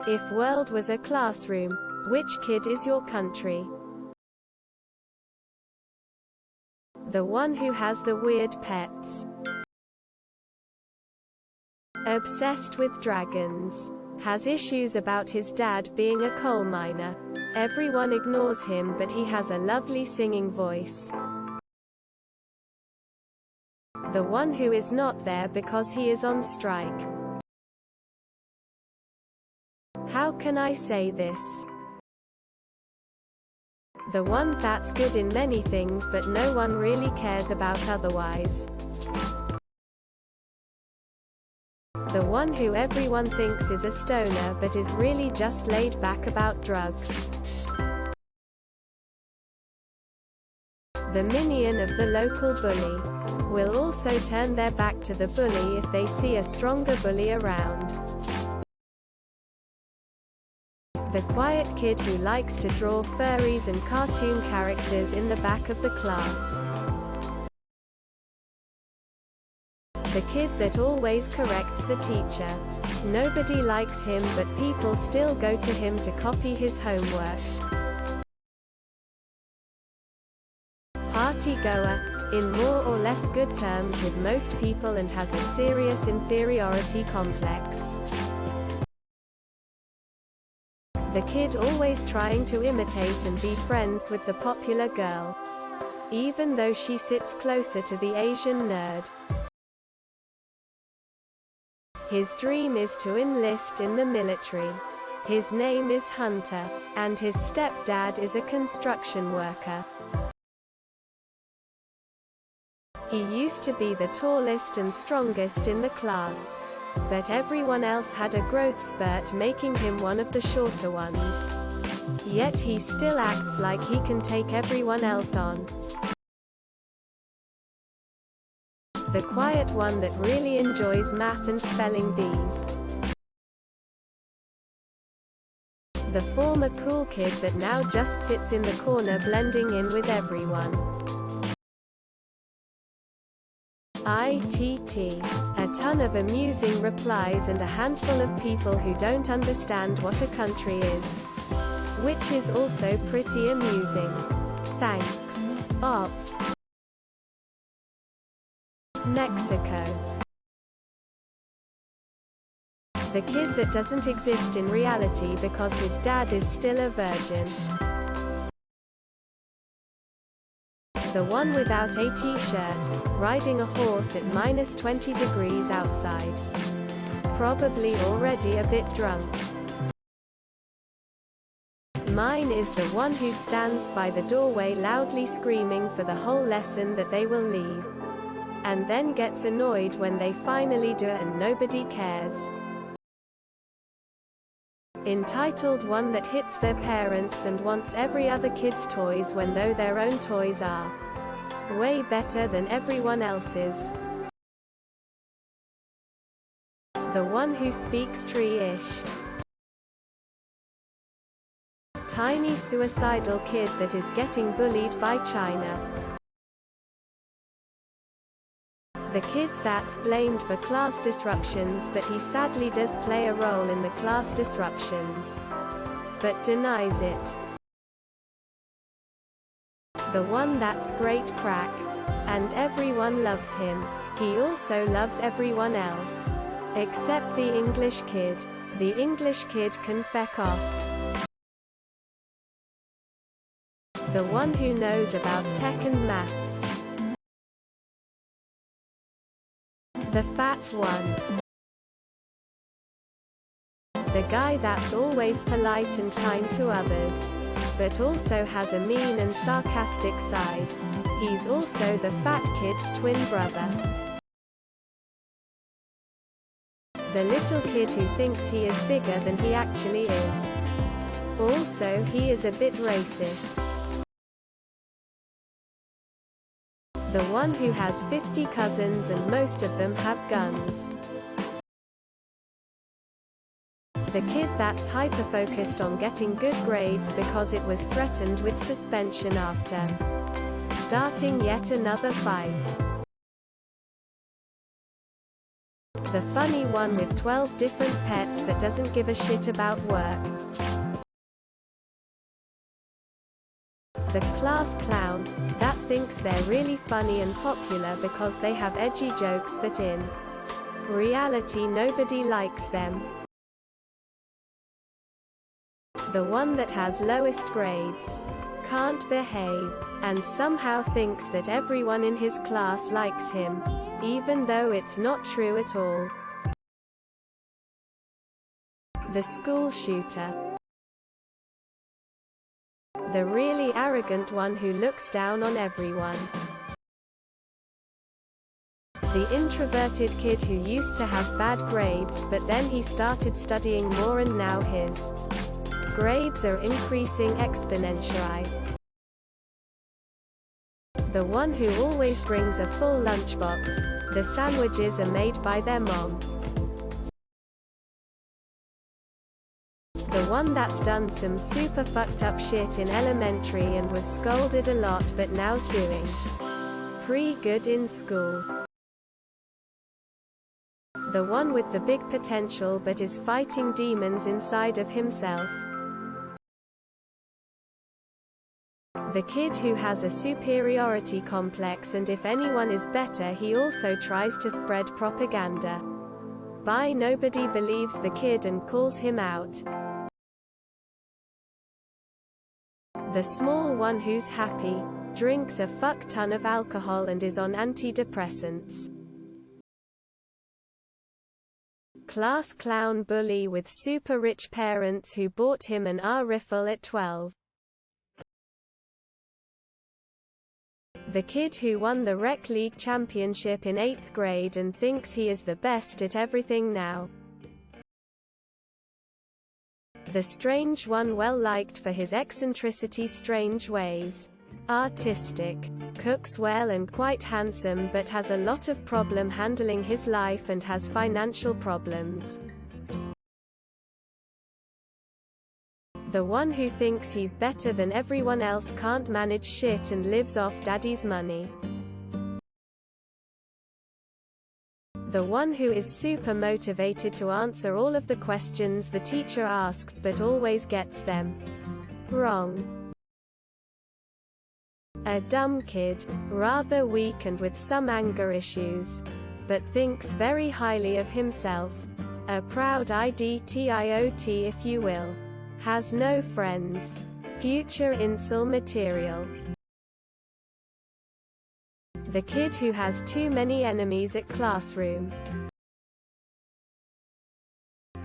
If world was a classroom, which kid is your country? The one who has the weird pets. Obsessed with dragons. Has issues about his dad being a coal miner. Everyone ignores him, but he has a lovely singing voice. The one who is not there because he is on strike. How can I say this? The one that's good in many things but no one really cares about otherwise. The one who everyone thinks is a stoner but is really just laid back about drugs. The minion of the local bully. Will also turn their back to the bully if they see a stronger bully around. The quiet kid who likes to draw furries and cartoon characters in the back of the class. The kid that always corrects the teacher. Nobody likes him but people still go to him to copy his homework. Party goer, in more or less good terms with most people and has a serious inferiority complex. The kid always trying to imitate and be friends with the popular girl, even though she sits closer to the Asian nerd. His dream is to enlist in the military. His name is Hunter, and his stepdad is a construction worker. He used to be the tallest and strongest in the class, but everyone else had a growth spurt making him one of the shorter ones. Yet he still acts like he can take everyone else on. The quiet one that really enjoys math and spelling bees. The former cool kid that now just sits in the corner blending in with everyone. ITT. A ton of amusing replies and a handful of people who don't understand what a country is. Which is also pretty amusing. Thanks. Op. Mexico. The kid that doesn't exist in reality because his dad is still a virgin. The one without a t-shirt, riding a horse at -20 degrees outside. Probably already a bit drunk. Mine is the one who stands by the doorway loudly screaming for the whole lesson that they will leave. And then gets annoyed when they finally do it and nobody cares. Entitled one that hits their parents and wants every other kid's toys when though their own toys are way better than everyone else's. The one who speaks tree-ish. Tiny suicidal kid that is getting bullied by China. The kid that's blamed for class disruptions but he sadly does play a role in the class disruptions, but denies it. The one that's great crack, and everyone loves him. He also loves everyone else. Except the English kid. The English kid can feck off. The one who knows about tech and maths. The fat one. The guy that's always polite and kind to others, but also has a mean and sarcastic side. He's also the fat kid's twin brother. The little kid who thinks he is bigger than he actually is. Also, he is a bit racist. The one who has 50 cousins and most of them have guns. The kid that's hyper-focused on getting good grades because it was threatened with suspension after starting yet another fight. The funny one with 12 different pets that doesn't give a shit about work. The class clown, that thinks they're really funny and popular because they have edgy jokes, but in reality nobody likes them. The one that has lowest grades, can't behave, and somehow thinks that everyone in his class likes him, even though it's not true at all. The school shooter. The really arrogant one who looks down on everyone. The introverted kid who used to have bad grades, but then he started studying more and now his grades are increasing exponentially. The one who always brings a full lunchbox. The sandwiches are made by their mom. The one that's done some super fucked up shit in elementary and was scolded a lot but now's doing pretty good in school. The one with the big potential but is fighting demons inside of himself. The kid who has a superiority complex, and if anyone is better he also tries to spread propaganda. Nobody believes the kid and calls him out. The small one who's happy, drinks a fuck ton of alcohol and is on antidepressants. Class clown bully with super rich parents who bought him an rifle at 12. The kid who won the Rec League championship in 8th grade and thinks he is the best at everything now. The strange one, well liked for his eccentricity, strange ways. Artistic, cooks well and quite handsome but has a lot of problem handling his life and has financial problems. The one who thinks he's better than everyone else, can't manage shit and lives off daddy's money. The one who is super motivated to answer all of the questions the teacher asks but always gets them wrong. A dumb kid, rather weak and with some anger issues, but thinks very highly of himself. A proud idiot, if you will. Has no friends. Future incel material. The kid who has too many enemies at classroom.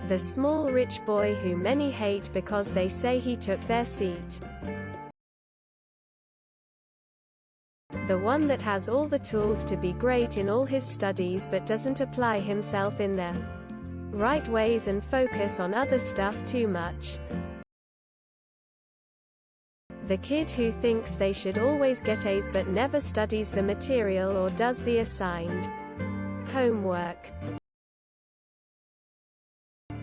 The small rich boy who many hate because they say he took their seat. The one that has all the tools to be great in all his studies but doesn't apply himself in the right ways and focus on other stuff too much. The kid who thinks they should always get A's but never studies the material or does the assigned homework.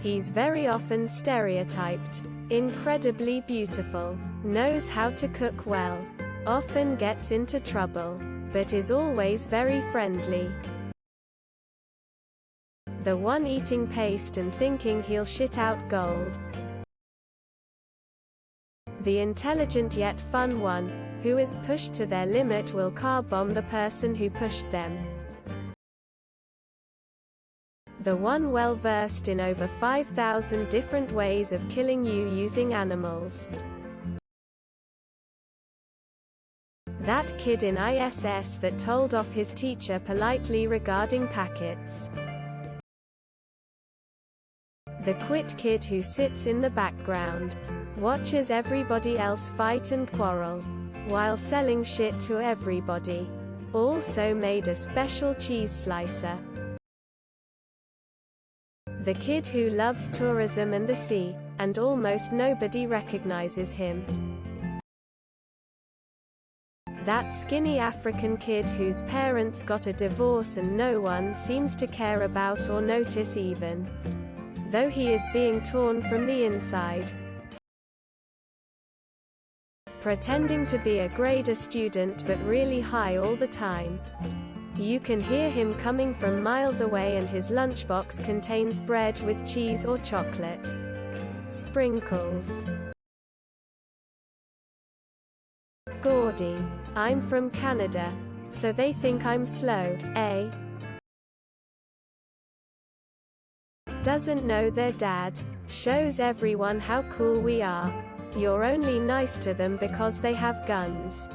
He's very often stereotyped. Incredibly beautiful. Knows how to cook well. Often gets into trouble. But is always very friendly. The one eating paste and thinking he'll shit out gold. The intelligent yet fun one, who is pushed to their limit, will car bomb the person who pushed them. The one well versed in over 5,000 different ways of killing you using animals. That kid in ISS that told off his teacher politely regarding packets. The quit kid who sits in the background, watches everybody else fight and quarrel, while selling shit to everybody. Also made a special cheese slicer. The kid who loves tourism and the sea, and almost nobody recognizes him. That skinny African kid whose parents got a divorce and no one seems to care about or notice even though he is being torn from the inside. Pretending to be a grade A student but really high all the time. You can hear him coming from miles away, and his lunchbox contains bread with cheese or chocolate sprinkles. Gordy. I'm from Canada, so they think I'm slow, eh? Doesn't know their dad. Shows everyone how cool we are. You're only nice to them because they have guns.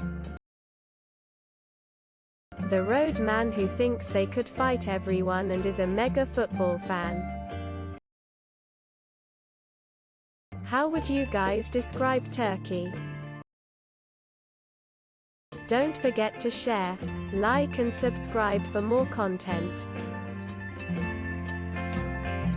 The road man who thinks they could fight everyone and is a mega football fan. How would you guys describe Turkey? Don't forget to share, like and subscribe for more content.